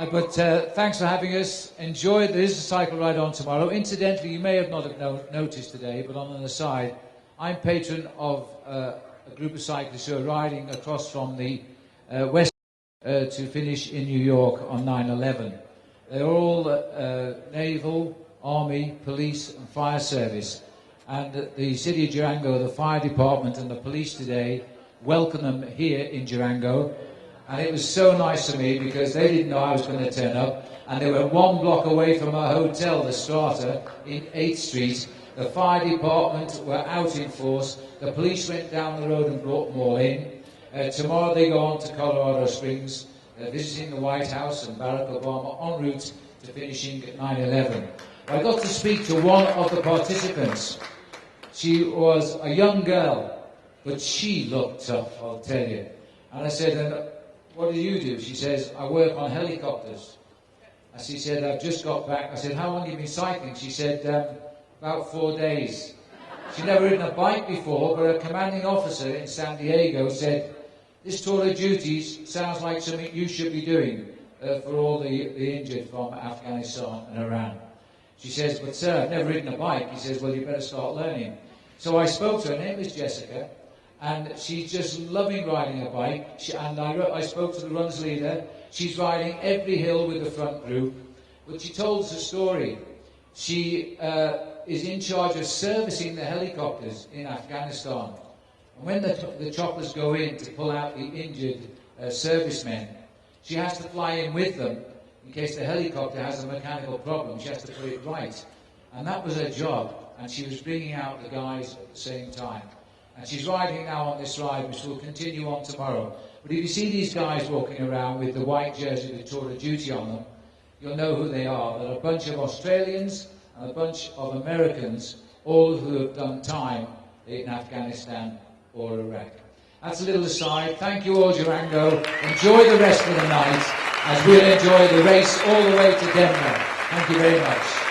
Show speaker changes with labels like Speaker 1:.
Speaker 1: Thanks for having us. Enjoy. There is a cycle ride on tomorrow. Incidentally, you may not have noticed today, but on an aside, I'm patron of a group of cyclists who are riding across from the west to finish in New York on 9/11. They're all naval, army, police and fire service. And the city of Durango, the fire department and the police today welcome them here in Durango. And it was so nice to me because they didn't know I was going to turn up. And they were 1 block away from our hotel, the Strata, in 8th Street. The fire department were out in force. The police went down the road and brought them all in. Tomorrow they go on to Colorado Springs, visiting the White House and Barack Obama en route to finishing at 9/11. I got to speak to one of the participants. She was a young girl, but she looked tough, I'll tell you. And I said, what do you do? She says, I work on helicopters. And she said, I've just got back. I said, how long have you been cycling? She said, about 4 days. She'd never ridden a bike before, but a commanding officer in San Diego said, this tour of duties sounds like something you should be doing for all the injured from Afghanistan and Iran. She says, but sir, I've never ridden a bike. He says, well, you better start learning. So I spoke to her. Her name is Jessica. And she's just loving riding a bike. I spoke to the runs leader. She's riding every hill with the front group. But she told us a story. She is in charge of servicing the helicopters in Afghanistan. And when the choppers go in to pull out the injured servicemen, she has to fly in with them in case the helicopter has a mechanical problem. She has to put it right. And that was her job. And she was bringing out the guys at the same time. And she's riding now on this ride, which will continue on tomorrow. But if you see these guys walking around with the white jersey with Tour of Duty on them, you'll know who they are. They're a bunch of Australians and a bunch of Americans, all who have done time in Afghanistan or Iraq. That's a little aside. Thank you all, Durango. Enjoy the rest of the night as we'll enjoy the race all the way to Denver. Thank you very much.